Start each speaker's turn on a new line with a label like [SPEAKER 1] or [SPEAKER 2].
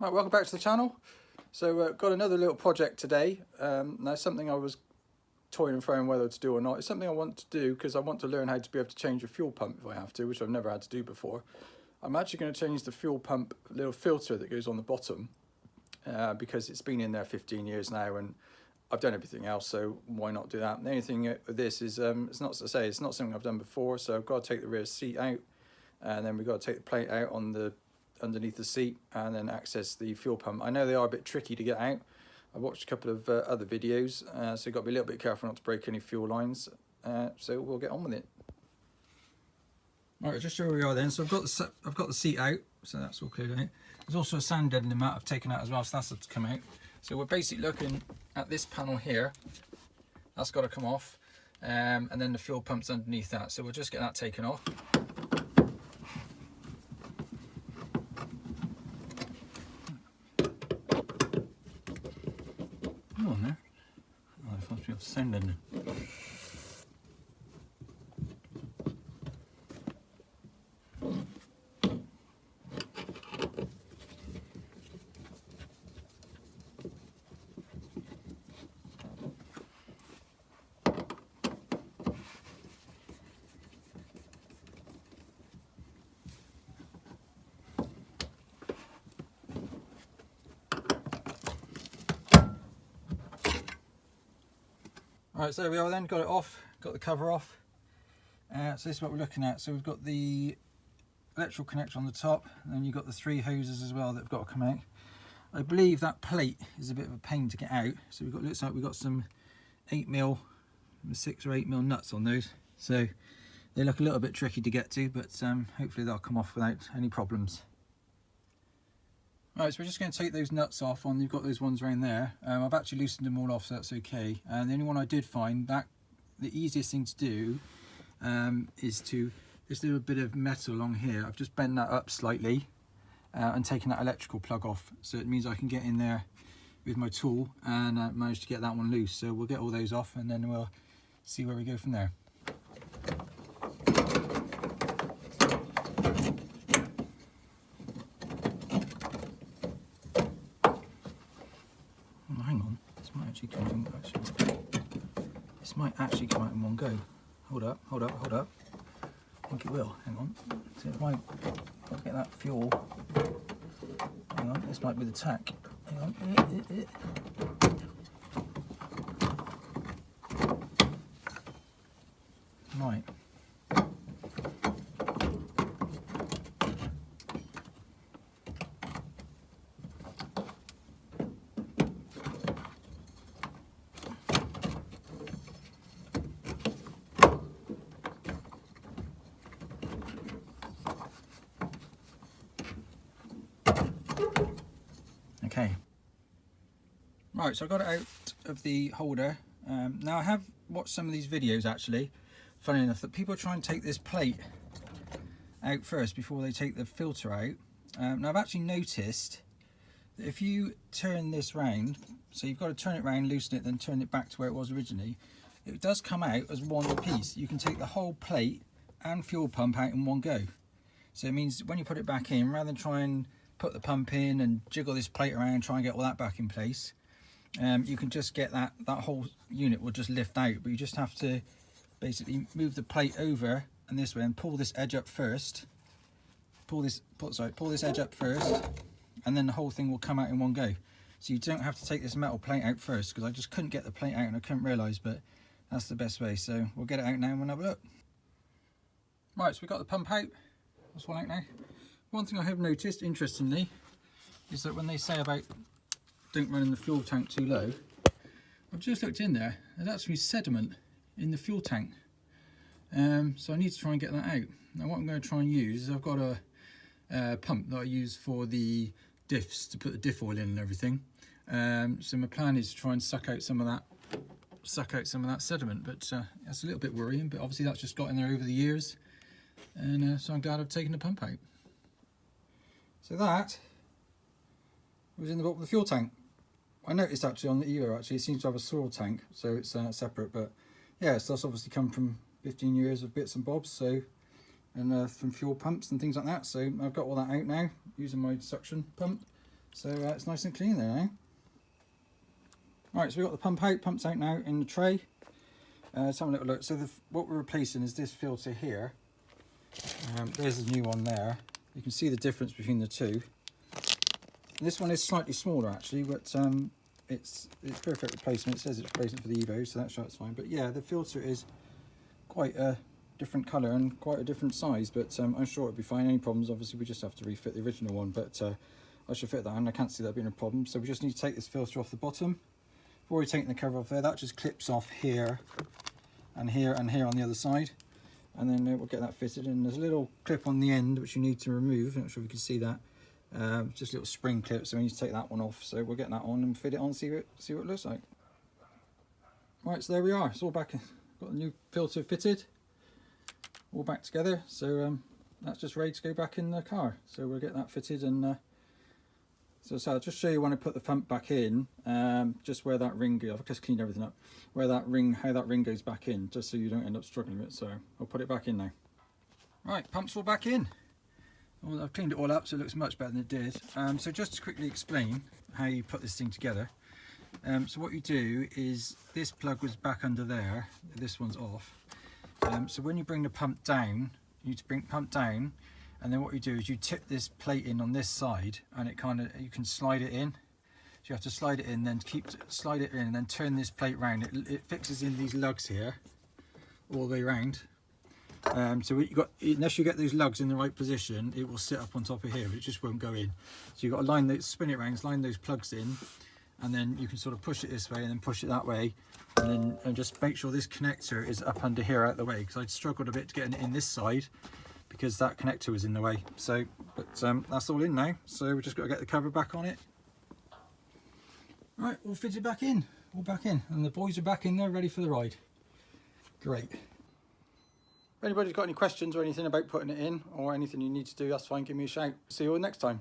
[SPEAKER 1] Right, welcome back to the channel. So got another little project today. Now something I was toying and throwing whether to do or not. It's something I want to do because I want to learn how to be able to change a fuel pump if I have to, which I've never had to do before. I'm actually going to change the fuel pump little filter that goes on the bottom because it's been in there 15 years now and I've done everything else, so why not do that? And the only thing with this is it's not something I've done before, so I've got to take the rear seat out and then we've got to take the plate out on the underneath the seat and then access the fuel pump. I know they are a bit tricky to get out. I watched a couple of other videos, so you've got to be a little bit careful not to break any fuel lines. So we'll get on with it. All right, just where we are then. So I've got the seat out, so that's all cleared out. There's also a sound deadening mat I've taken out as well, so that's to come out. So we're basically looking at this panel here. That's got to come off, and then the fuel pump's underneath that. So we'll just get that taken off. Come on there. Oh, it must be off sound deadening. Alright, so there we are then, got it off, got the cover off. So this is what we're looking at. So we've got the electrical connector on the top, and then you've got the three hoses as well that have got to come out. I believe that plate is a bit of a pain to get out. So looks like we've got some 8mm, 6 or 8mm nuts on those. So they look a little bit tricky to get to, but hopefully they'll come off without any problems. Right, so we're just going to take those nuts off. You've got those ones around there. I've actually loosened them all off, so that's okay. And the only one I did find, that the easiest thing to do is to just do a bit of metal along here. I've just bent that up slightly and taken that electrical plug off. So it means I can get in there with my tool and manage to get that one loose. So we'll get all those off and then we'll see where we go from there. Hang on, this might actually come in. This might actually come out in one go. Hold up, hold up, hold up. I think it will. Hang on. So it might. I'll get that fuel. Hang on. This might be the tack. Hang on. Right. Okay. Right, so I got it out of the holder. Now I have watched some of these videos actually, funny enough, that people try and take this plate out first before they take the filter out. Now I've actually noticed that if you turn this round, so you've got to turn it round, loosen it, then turn it back to where it was originally, it does come out as one piece. You can take the whole plate and fuel pump out in one go. So it means when you put it back in, rather than try and put the pump in and jiggle this plate around, try and get all that back in place, you can just get that whole unit will just lift out. But you just have to basically move the plate over and this way and pull this edge up first. Pull this edge up first, and then the whole thing will come out in one go. So you don't have to take this metal plate out first, because I just couldn't get the plate out and I couldn't realise, but that's the best way. So we'll get it out now and we'll have a look. Right, so we've got the pump out. That's one out now. One thing I have noticed, interestingly, is that when they say about don't run in the fuel tank too low, I've just looked in there, there's actually sediment in the fuel tank. So I need to try and get that out. Now what I'm going to try and use is I've got a pump that I use for the diffs, to put the diff oil in and everything. So my plan is to try and suck out some of that sediment, but that's a little bit worrying, but obviously that's just got in there over the years. And so I'm glad I've taken the pump out. So that was in the bottom of the fuel tank. I noticed actually on the Evo, actually it seems to have a soil tank, so it's separate, but yeah, so that's obviously come from 15 years of bits and bobs, so, and from fuel pumps and things like that. So I've got all that out now using my suction pump. So it's nice and clean there now. Right, so we've got the pump out, pump's out now in the tray. Let's have a little look. So what we're replacing is this filter here. There's a new one there. You can see the difference between the two. This one is slightly smaller actually, but it's perfect replacement. It says it's replacement for the Evo, so that's fine. But yeah, the filter is quite a different colour and quite a different size, but I'm sure it'll be fine. Any problems, obviously we just have to refit the original one, but I should fit that and I can't see that being a problem. So we just need to take this filter off the bottom. I've already taken the cover off there. That just clips off here and here and here on the other side, and then we'll get that fitted. And there's a little clip on the end which you need to remove. I'm not sure if you can see that. Just a little spring clip, so we need to take that one off. So we'll get that on and fit it on, see what it looks like. Right, so there we are. It's all back. Got a new filter fitted, all back together. So that's just ready to go back in the car. So we'll get that fitted, and so I'll just show you when I put the pump back in, just where that ring goes. I've just cleaned everything up. Where that ring, how that ring goes back in, just so you don't end up struggling with it. So I'll put it back in now. Right, pump's all back in. Well, I've cleaned it all up so it looks much better than it did. So just to quickly explain how you put this thing together. So what you do is, this plug was back under there, this one's off. So when you bring the pump down, you need to bring pump down, and then what you do is you tip this plate in on this side, and it you can slide it in. So you have to slide it in, then slide it in, and then turn this plate round. It fixes in these lugs here all the way around. So unless you get those lugs in the right position, it will sit up on top of here, but it just won't go in. So you've got to spin it around, line those plugs in, and then you can sort of push it this way and then push it that way, and just make sure this connector is up under here out the way, because I'd struggled a bit to get it in this side because that connector was in the way. So, but that's all in now. So we've just got to get the cover back on it. Right, all fitted back in, all back in, and the boys are back in there ready for the ride. Great. If anybody's got any questions or anything about putting it in, or anything you need to do, that's fine, give me a shout. See you all next time.